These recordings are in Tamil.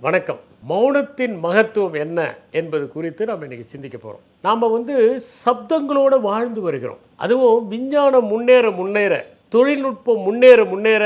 வணக்கம். மௌனத்தின் மகத்துவம் என்ன என்பது குறித்து நாம் இன்னைக்கு சிந்திக்க போகிறோம். நாம் சப்தங்களோடு வாழ்ந்து வருகிறோம். அதுவும் விஞ்ஞானம் முன்னேற தொழில்நுட்பம் முன்னேற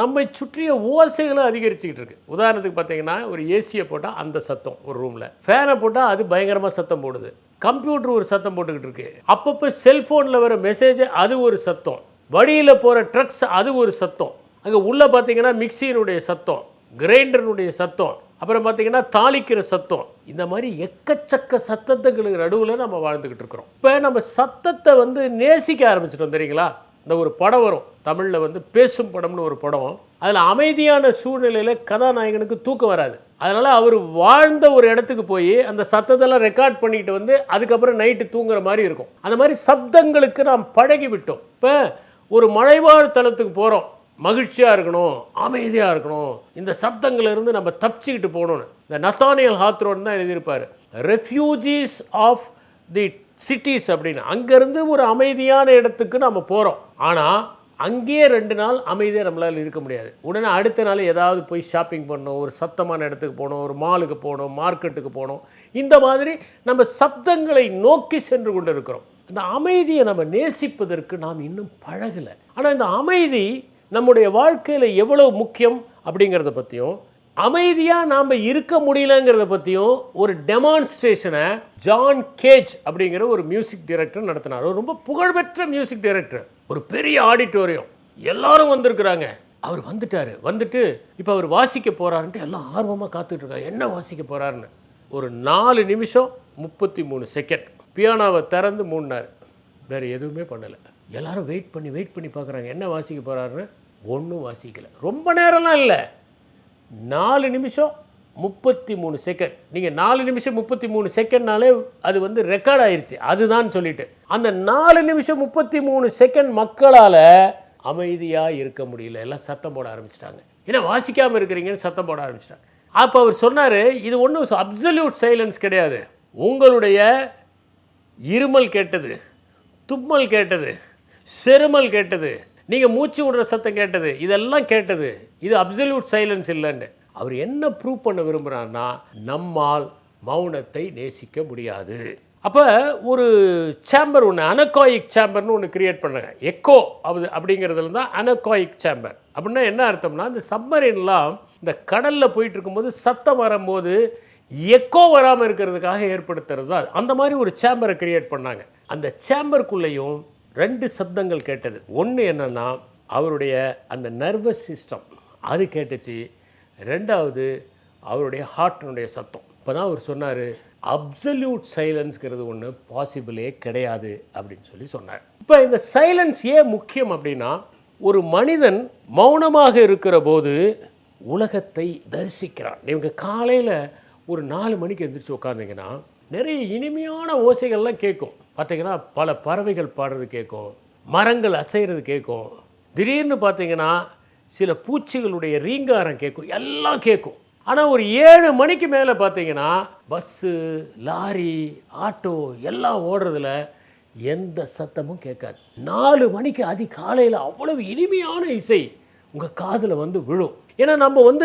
நம்மை சுற்றிய ஓசைகளை அதிகரிச்சுக்கிட்டு இருக்கு. உதாரணத்துக்கு பார்த்தீங்கன்னா, ஒரு ஏசியை போட்டால் அந்த சத்தம் ஒரு ரூமில், ஃபேனை போட்டால் அது பயங்கரமாக சத்தம் போடுது, கம்ப்யூட்டர் ஒரு சத்தம் போட்டுக்கிட்டு இருக்கு, அப்பப்போ செல்ஃபோனில் வர மெசேஜ் அது ஒரு சத்தம், வழியில் போகிற ட்ரக்ஸ் அது ஒரு சத்தம், அங்கே உள்ளே பார்த்தீங்கன்னா மிக்சியினுடைய சத்தம், கிரைண்டருடைய சத்தம், அப்புறம் பார்த்தீங்கன்னா தாளிக்கிற சத்தம், இந்த மாதிரி எக்கச்சக்க சத்தத்துங்களுக்கு நடுவில் நம்ம வாழ்ந்துக்கிட்டு இருக்கிறோம். இப்போ நம்ம சத்தத்தை நேசிக்க ஆரம்பிச்சிட்டோம் தெரியுங்களா? இந்த ஒரு படம் வரும் தமிழில், பேசும் படம்னு ஒரு படம். அதில் அமைதியான சூழ்நிலையில் கதாநாயகனுக்கு தூக்கம் வராது. அதனால் அவர் வாழ்ந்த ஒரு இடத்துக்கு போய் அந்த சத்தத்தெல்லாம் ரெக்கார்ட் பண்ணிக்கிட்டு அதுக்கப்புறம் நைட்டு தூங்குற மாதிரி இருக்கும். அந்த மாதிரி சப்தங்களுக்கு நாம் பழகி விட்டோம். இப்போ ஒரு மலைவாழ் தளத்துக்கு போகிறோம், மகிழ்ச்சியாக இருக்கணும், அமைதியாக இருக்கணும், இந்த சப்தங்களிலிருந்து நம்ம தப்பிச்சுக்கிட்டு போகணும்னு இந்த நத்தானியல் ஹாத்ரோன் தான் எழுதியிருப்பார், ரெஃப்யூஜிஸ் ஆஃப் தி சிட்டிஸ் அப்படின்னு. அங்கேருந்து ஒரு அமைதியான இடத்துக்கு நம்ம போகிறோம். ஆனால் அங்கேயே 2 நாள் அமைதியாக நம்மளால் இருக்க முடியாது. உடனே அடுத்த நாள் ஏதாவது போய் ஷாப்பிங் பண்ணணும், ஒரு சத்தமான இடத்துக்கு போகணும், ஒரு மாலுக்கு போகணும், மார்க்கெட்டுக்கு போகணும். இந்த மாதிரி நம்ம சப்தங்களை நோக்கி சென்று கொண்டு இருக்கிறோம். இந்த அமைதியை நம்ம நேசிப்பதற்கு நாம் இன்னும் பழகலை. ஆனால் இந்த அமைதி நம்முடைய வாழ்க்கையில் எவ்வளோ முக்கியம் அப்படிங்கிறத பற்றியும், அமைதியாக நாம் இருக்க முடியலங்கிறத பற்றியும் ஒரு டெமான்ஸ்ட்ரேஷனை ஜான் கேஜ் அப்படிங்கிற ஒரு மியூசிக் டைரக்டர் நடத்தினார். ரொம்ப புகழ்பெற்ற மியூசிக் டைரக்டர். ஒரு பெரிய ஆடிட்டோரியம், எல்லாரும் வந்திருக்கிறாங்க. அவர் வந்துட்டு இப்போ அவர் வாசிக்க போகிறாருன்ட்டு எல்லாம் ஆர்வமாக காத்துட்ருக்காங்க, என்ன வாசிக்க போகிறாருன்னு. ஒரு 4 நிமிஷம் 33 செகண்ட் பியானோவை திறந்து மூடினார். வேறு எதுவுமே பண்ணலை. எல்லாரும் வெயிட் பண்ணி பார்க்குறாங்க, என்ன வாசிக்க போகிறாருன்னு. ஒன்றும் வாசிக்கலை. ரொம்ப நேரம்லாம் இல்லை, 4 நிமிஷம் 33 செகண்ட். நீங்கள் 4 நிமிஷம் 33 செகண்ட்னாலே அது ரெக்கார்ட் ஆயிடுச்சு, அதுதான் சொல்லிட்டு. அந்த 4 நிமிஷம் 33 செகண்ட் மக்களால் அமைதியாக இருக்க முடியல. எல்லாம் சத்தம் போட ஆரம்பிச்சிட்டாங்க. ஏன்னா வாசிக்காமல் இருக்கிறீங்கன்னு சத்தம் போட ஆரம்பிச்சிட்டாங்க. அப்போ அவர் சொன்னார், இது ஒன்றும் அப்சல்யூட் சைலன்ஸ் கிடையாது. உங்களுடைய இருமல் கேட்டது, தும்மல் கேட்டது, செருமல் கேட்டது, நீங்கள் மூச்சு விடுற சத்தம் கேட்டது, இதெல்லாம் கேட்டது. இது அப்சல்யூட் சைலன்ஸ் இல்லைன்னு அவர் என்ன ப்ரூவ் பண்ண விரும்புகிறார்னா, நம்மால் மௌனத்தை நேசிக்க முடியாது. அப்போ ஒரு சேம்பர் ஒன்று, அனகாயிக் சேம்பர்னு ஒன்று கிரியேட் பண்ணாங்க. எக்கோ அப்படிங்கிறதுல தான் அனகாயிக் சேம்பர். அப்படின்னா என்ன அர்த்தம்னா, இந்த சப்மரீன்லாம் இந்த கடலில் போயிட்டு இருக்கும்போது சத்தம் வரும்போது எக்கோ வராமல் இருக்கிறதுக்காக ஏற்படுத்துறது தான். அந்த மாதிரி ஒரு சேம்பரை கிரியேட் பண்ணாங்க. அந்த சேம்பருக்குள்ளேயும் 2 சப்தங்கள் கேட்டது. ஒன்று என்னென்னா, அவருடைய அந்த நர்வஸ் சிஸ்டம் அது கேட்டுச்சு. 2வது அவருடைய ஹார்ட்டினுடைய சத்தம். இப்போ தான் அவர் சொன்னார், அப்சல்யூட் சைலன்ஸ்கிறது ஒன்று பாசிபிளே கிடையாது அப்படின்னு சொன்னார். இப்போ இந்த சைலன்ஸ் ஏன் முக்கியம் அப்படின்னா, ஒரு மனிதன் மௌனமாக இருக்கிற போது உலகத்தை தரிசிக்கிறான். நீங்கள் காலையில் ஒரு 4 மணிக்கு எந்திரிச்சு உட்காந்திங்கன்னா நிறைய இனிமையான ஓசைகள்லாம் கேட்கும். பார்த்தீங்கன்னா பல பறவைகள் பாடுறது கேட்கும், மரங்கள் அசைகிறது கேட்கும், திடீர்னு பார்த்தீங்கன்னா சில பூச்சிகளுடைய ரீங்காரம் கேட்கும், எல்லாம் கேட்கும். ஆனால் ஒரு 7 மணிக்கு மேலே பார்த்தீங்கன்னா பஸ்ஸு, லாரி, ஆட்டோ எல்லாம் ஓடுறதுல எந்த சத்தமும் கேட்காது. 4 மணிக்கு அதிகாலையில் அவ்வளவு இனிமையான இசை உங்கள் காதில் விழும். ஏன்னா நம்ம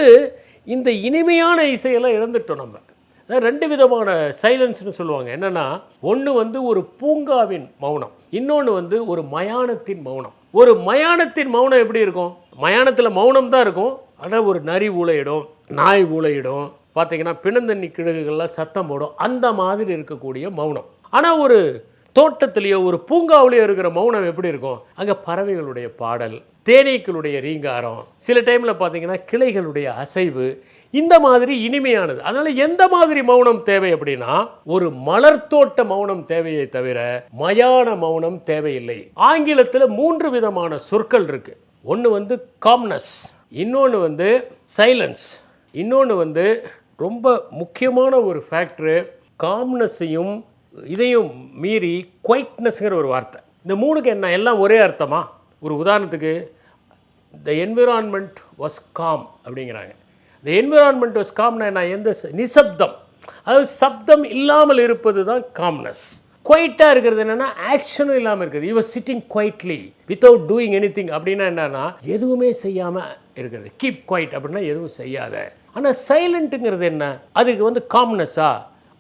இந்த இனிமையான இசையெல்லாம் இழந்துட்டோம். நம்ம 2 விதமான சைலன்ஸ்னு சொல்லுவாங்க. என்னென்னா, ஒன்று ஒரு பூங்காவின் மௌனம், இன்னொன்று ஒரு மயானத்தின் மௌனம். ஒரு மயானத்தின் மௌனம் எப்படி இருக்கும்? மயானத்தில் மௌனம் தான் இருக்கும், ஆனால் ஒரு நரி ஊளையிடும், நாய் ஊளையிடும், பார்த்தீங்கன்னா பிணந்தண்ணி கிழங்குகள்லாம் சத்தம் போடும், அந்த மாதிரி இருக்கக்கூடிய மௌனம். ஆனால் ஒரு தோட்டத்திலேயோ ஒரு பூங்காவிலேயோ இருக்கிற மௌனம் எப்படி இருக்கும்? அங்கே பறவைகளுடைய பாடல், தேனீக்களுடைய ரீங்காரம், சில டைமில் பார்த்தீங்கன்னா கிளைகளுடைய அசைவு, இந்த மாதிரி இனிமையானது. அதனால் எந்த மாதிரி மௌனம் தேவை அப்படின்னா, ஒரு மலர்த்தோட்ட மௌனம் தேவையை தவிர மயான மௌனம் தேவையில்லை. ஆங்கிலத்தில் 3 விதமான சொற்கள் இருக்கு. ஒன்று காம்னஸ், இன்னொன்று சைலன்ஸ், இன்னொன்று ரொம்ப முக்கியமான ஒரு ஃபேக்டரு, காம்னஸையும் இதையும் மீறி குவைட்னஸ்ங்கிற ஒரு வார்த்தை. இந்த 3க்கு என்ன எல்லாம் ஒரே அர்த்தமா? ஒரு உதாரணத்துக்கு, த என்விரான்மெண்ட் வாஸ் காம் அப்படிங்கிறாங்க. த என்விரான்மெண்ட் வாஸ் காம்னா என்ன? எந்த நிசப்தம், அதாவது சப்தம் இல்லாமல் இருப்பது தான் காம்னஸ். குவைட்டாக இருக்கிறது என்னென்னா, ஆக்ஷனும் இல்லாமல் இருக்குது. You was sitting quietly without doing any thing. அப்படின்னா என்னன்னா, எதுவுமே செய்யாமல் இருக்கிறது. கீப் குவைட் அப்படின்னா எதுவும் செய்யாத. ஆனால் சைலண்ட்டுங்கிறது என்ன? அதுக்கு வந்து காம்னஸா,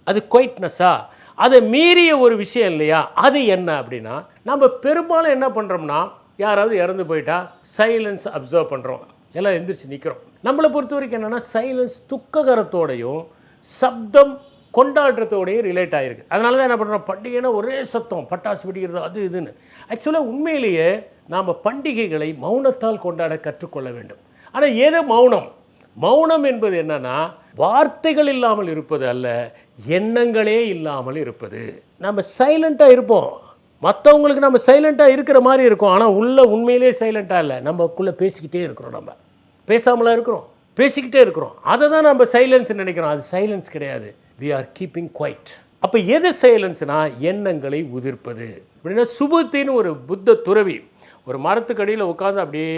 அது குவைட்னஸா, அதை மீறிய ஒரு விஷயம் இல்லையா? அது என்ன அப்படின்னா, நம்ம பெரும்பாலும் என்ன பண்ணுறோம்னா, யாராவது இறந்து போயிட்டா சைலன்ஸ் அப்சர்வ் பண்ணுறோம், எல்லாம் எந்திரிச்சு நிற்கிறோம். நம்மளை பொறுத்த வரைக்கும் என்னென்னா, சைலன்ஸ் துக்ககரத்தோடையும் சப்தம் கொண்டாடுறதோடையும் ரிலேட் ஆகிருக்கு. அதனால தான் என்ன பண்ணுறோம், பண்டிகைனா ஒரே சத்தம், பட்டாசு வெடிக்கிறது, அது இதுன்னு. ஆக்சுவலாக உண்மையிலேயே நாம் பண்டிகைகளை மௌனத்தால் கொண்டாட கற்றுக்கொள்ள வேண்டும். ஆனால் எது மௌனம்? மௌனம் என்பது என்னன்னா, வார்த்தைகள் இல்லாமல் இருப்பது அல்ல, எண்ணங்களே இல்லாமல் இருப்பது. நம்ம சைலண்ட்டாக இருப்போம், மற்றவங்களுக்கு நம்ம சைலண்ட்டாக இருக்கிற மாதிரி இருக்கும், ஆனால் உண்மையிலே சைலண்ட்டாக இல்லை, நம்மக்குள்ளே பேசிக்கிட்டே இருக்கிறோம். நம்ம பேசாமலாம் இருக்கிறோம், பேசிக்கிட்டே இருக்கிறோம். அதை தான் நம்ம சைலன்ஸ் நினைக்கிறோம். அது சைலன்ஸ் கிடையாது. We are keeping quiet. அப்போ எது சைலன்ஸ்னா, எண்ணங்களை உதிர்ப்பது. அப்படின்னா சுபுத்தின்னு ஒரு புத்த துறவி ஒரு மரத்துக்கடியில் உட்காந்து அப்படியே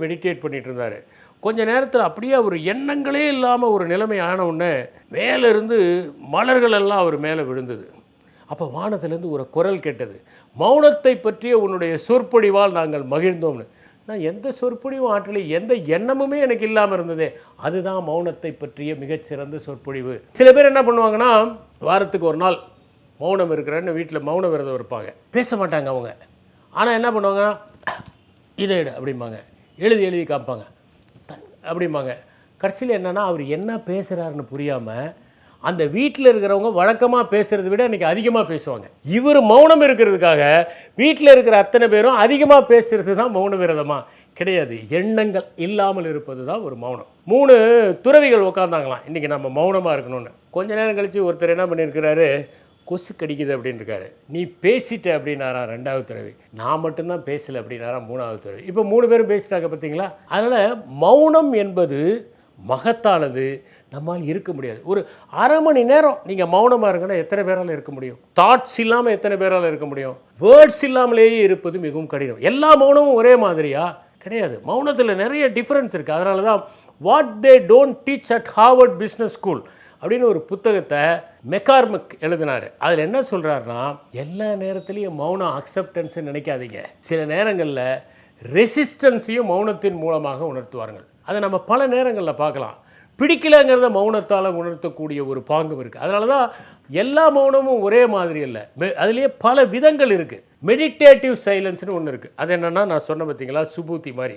மெடிடேட் பண்ணிட்டு இருந்தார். கொஞ்ச நேரத்தில் அப்படியே அவர் எண்ணங்களே இல்லாமல் ஒரு நிலைமை ஆன உடனே மேலேருந்து மலர்கள் எல்லாம் அவர் மேலே விழுந்தது. அப்போ வானத்திலேருந்து ஒரு குரல் கேட்டது, மௌனத்தை பற்றிய உன்னுடைய சொற்பொழிவால் நாங்கள் மகிழ்ந்தோம்னு. நான் எந்த சொற்பொழிவும் ஆற்றலை, எந்த எண்ணமுமே எனக்கு இல்லாமல் இருந்ததே, அதுதான் மௌனத்தை பற்றிய மிகச்சிறந்த சொற்பொழிவு. சில பேர் என்ன பண்ணுவாங்கன்னா, வாரத்துக்கு ஒரு நாள் மௌனம் இருக்கிறேன்னு வீட்டில் மௌன விரதம் இருப்பாங்க, பேச மாட்டாங்க அவங்க. ஆனால் என்ன பண்ணுவாங்கன்னா, இதை அப்படிம்பாங்க, எழுதி காமிப்பாங்க அப்படிம்பாங்க. கடைசியில் என்னென்னா, அவர் என்ன பேசுகிறாருன்னு புரியாமல் அந்த வீட்டில் இருக்கிறவங்க வழக்கமாக பேசுகிறத விட இன்றைக்கி அதிகமாக பேசுவாங்க. இவர் மௌனம் இருக்கிறதுக்காக வீட்டில் இருக்கிற அத்தனை பேரும் அதிகமாக பேசுகிறது தான் மௌன விரதமாக கிடையாது. எண்ணங்கள் இல்லாமல் இருப்பது தான் ஒரு மௌனம். 3 துறவிகள் உட்காந்தாங்களாம், இன்றைக்கி நம்ம மௌனமாக இருக்கணும்னு. கொஞ்ச நேரம் கழித்து ஒருத்தர் என்ன பண்ணியிருக்கிறாரு, கொசு கடிக்குது அப்படின்னு இருக்காரு. நீ பேசிட்ட அப்படின்னாரா 2வது துறவி. நான் மட்டும்தான் பேசலை அப்படின்னாரா 3வது துறவி. இப்போ 3 பேரும் பேசிட்டாங்க பார்த்தீங்களா. அதனால் மௌனம் என்பது மகத்தானது, நம்மால் இருக்க முடியாது. ஒரு அரை மணி நேரம் நீங்கள் மௌனமாக இருக்குன்னா எத்தனை பேரால் இருக்க முடியும்? தாட்ஸ் இல்லாமல் எத்தனை பேரால் இருக்க முடியும்? வேர்ட்ஸ் இல்லாமலேயே இருப்பது மிகவும் கடினம். எல்லா மௌனமும் ஒரே மாதிரியா? கிடையாது. மௌனத்தில் நிறைய டிஃப்ரென்ஸ் இருக்குது. அதனால தான் what they don't teach at Harvard business school அப்படின்னு ஒரு புத்தகத்தை மெக்கார்மிக் எழுதினார். அதில் என்ன சொல்கிறாருன்னா, எல்லா நேரத்துலையும் மௌனம் அக்செப்டன்ஸ்ன்னு நினைக்காதீங்க. சில நேரங்களில் ரெசிஸ்டன்ஸையும் மௌனத்தின் மூலமாக உணர்த்துவார்கள். அதை நம்ம பல நேரங்களில் பார்க்கலாம். பிடிக்கலைங்கிறத மௌனத்தால் உணர்த்தக்கூடிய ஒரு பாங்கும் இருக்குது. அதனால தான் எல்லா மௌனமும் ஒரே மாதிரி இல்லை, அதுலேயே பல விதங்கள் இருக்குது. மெடிடேட்டிவ் சைலன்ஸ்னு ஒன்று இருக்குது. அது என்னென்னா, நான் சொன்ன பார்த்தீங்களா, சுபூத்தி மாதிரி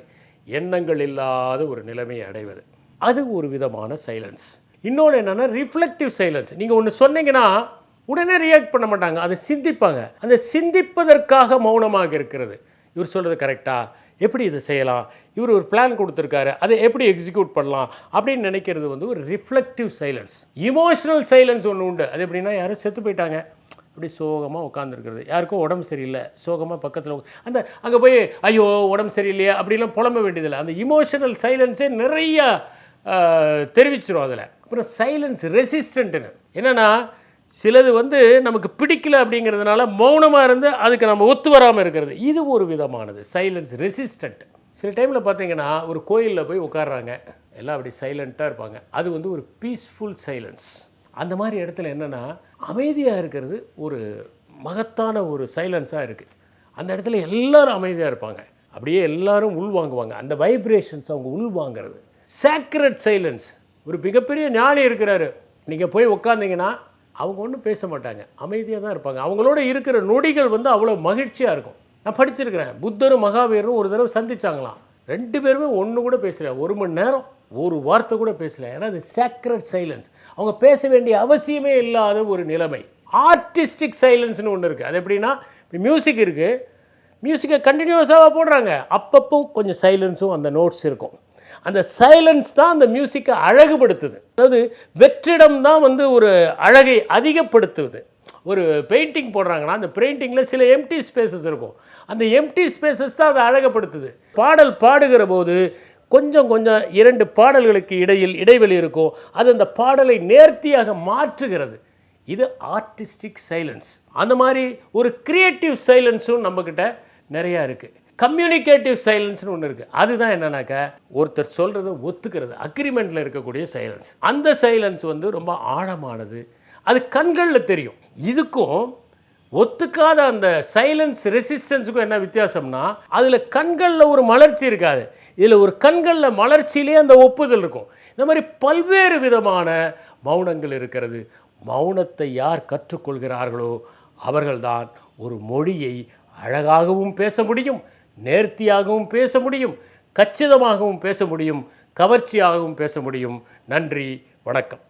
எண்ணங்கள் இல்லாத ஒரு நிலைமையை அடைவது, அது ஒரு விதமான சைலன்ஸ். இன்னொன்று என்னென்னா ரிஃப்ளெக்டிவ் சைலன்ஸ். நீங்கள் ஒன்று சொன்னீங்கன்னா உடனே ரியாக்ட் பண்ண மாட்டாங்க, அதை சிந்திப்பாங்க. அந்த சிந்திப்பதற்காக மௌனமாக இருக்கிறது. இவர் சொல்கிறது கரெக்டா, எப்படி இதை செய்யலாம், இவர் ஒரு பிளான் கொடுத்துருக்காரு, அதை எப்படி எக்ஸிக்யூட் பண்ணலாம் அப்படின்னு நினைக்கிறது வந்து ஒரு ரிஃப்ளெக்டிவ் சைலன்ஸ். இமோஷனல் சைலன்ஸ் ஒன்று உண்டு. அது எப்படின்னா, யாரும் செத்து போயிட்டாங்க, அப்படி சோகமாக உட்காந்துருக்கிறது, யாருக்கும் உடம்பு சரியில்லை, சோகமாக பக்கத்தில் அந்த அங்கே போய் ஐயோ உடம்பு சரியில்லையா அப்படிலாம் புலம்ப வேண்டியதில்லை. அந்த இமோஷனல் சைலன்ஸே நிறையா தெரிவிச்சிடும் அதில். அப்புறம் சைலன்ஸ் ரெசிஸ்டண்ட்டுன்னு என்னென்னா, சிலது வந்து நமக்கு பிடிக்கல அப்படிங்கிறதுனால மௌனமாக இருந்து அதுக்கு நம்ம ஒத்து வராமல் இருக்கிறது, இது ஒரு விதமானது சைலன்ஸ் ரெசிஸ்டண்ட். சில டைமில் பார்த்தீங்கன்னா, ஒரு கோயிலில் போய் உட்காடுறாங்க, எல்லாம் அப்படி சைலண்ட்டாக இருப்பாங்க, அது வந்து ஒரு பீஸ்ஃபுல் சைலன்ஸ். அந்த மாதிரி இடத்துல என்னென்னா, அமைதியாக இருக்கிறது ஒரு மகத்தான ஒரு சைலன்ஸாக இருக்குது. அந்த இடத்துல எல்லோரும் அமைதியாக இருப்பாங்க, அப்படியே எல்லோரும் உள்வாங்குவாங்க, அந்த வைப்ரேஷன்ஸ் அவங்க உள்வாங்கிறது. Sacred silence. ஒரு மிகப்பெரிய ஞானி இருக்கிறாரு, நீங்கள் போய் உட்காந்திங்கன்னா அவங்க ஒன்றும் பேச மாட்டாங்க, அமைதியாக தான் இருப்பாங்க. அவங்களோட இருக்கிற நொடிகள் வந்து அவ்வளோ மகிழ்ச்சியாக இருக்கும். நான் படிச்சிருக்கிறேன், புத்தரும் மகாவீரரும் ஒரு தடவை சந்திச்சாங்களாம், 2 பேருமே ஒன்று கூட பேசலை, 1 மணி நேரம் ஒரு வார்த்தை கூட பேசலை. ஏன்னா அது சேக்ரெட் சைலன்ஸ், அவங்க பேச வேண்டிய அவசியமே இல்லாத ஒரு நிலைமை. ஆர்டிஸ்டிக் சைலன்ஸ்னு ஒன்று இருக்குது. அது எப்படின்னா, மியூசிக் இருக்குது, மியூசிக்கை கண்டினியூஸாக போடுறாங்க, அப்பப்போ கொஞ்சம் சைலன்ஸும் அந்த நோட்ஸ் இருக்கும். அந்த சைலன்ஸ் தான் அந்த மியூசிக்கை அழகுபடுத்துது. அதாவது வெற்றிடம் தான் வந்து ஒரு அழகை அதிகப்படுத்துவது. ஒரு பெயிண்டிங் போடுறாங்கன்னா அந்த பெயிண்டிங்கில் சில எம்டி ஸ்பேசஸ் இருக்கும், அந்த எம்டி ஸ்பேசஸ் தான் அதை அழகுபடுத்துது. பாடல் பாடுகிற போது கொஞ்சம் 2 பாடல்களுக்கு இடைவெளி இருக்கும், அது அந்த பாடலை நேர்த்தியாக மாற்றுகிறது. இது ஆர்டிஸ்டிக் சைலன்ஸ். அந்த மாதிரி ஒரு கிரியேட்டிவ் சைலன்ஸும் நம்மக்கிட்ட நிறையா இருக்குது. கம்யூனிகேட்டிவ் சைலன்ஸ்னு ஒன்று இருக்குது. அதுதான் என்னன்னாக்கா, ஒருத்தர் சொல்கிறத ஒத்துக்கிறது, அக்ரிமெண்ட்டில் இருக்கக்கூடிய சைலன்ஸ். அந்த சைலன்ஸ் வந்து ரொம்ப ஆழமானது, அது கண்களில் தெரியும். இதுக்கும் ஒத்துக்காத அந்த சைலன்ஸ் ரெசிஸ்டன்ஸுக்கும் என்ன வித்தியாசம்னா, அதில் கண்களில் ஒரு மலர்ச்சி இருக்காது, இதில் ஒரு கண்களில் மலர்ச்சியிலே அந்த ஒப்புதல் இருக்கும். இந்த மாதிரி பல்வேறு விதமான மௌனங்கள் இருக்கிறது. மௌனத்தை யார் கற்றுக்கொள்கிறார்களோ அவர்கள்தான் ஒரு மொழியை அழகாகவும் பேச முடியும், நேர்த்தியாகவும் பேச முடியும், கச்சிதமாகவும் பேச முடியும், கவர்ச்சியாகவும் பேச முடியும். நன்றி, வணக்கம்.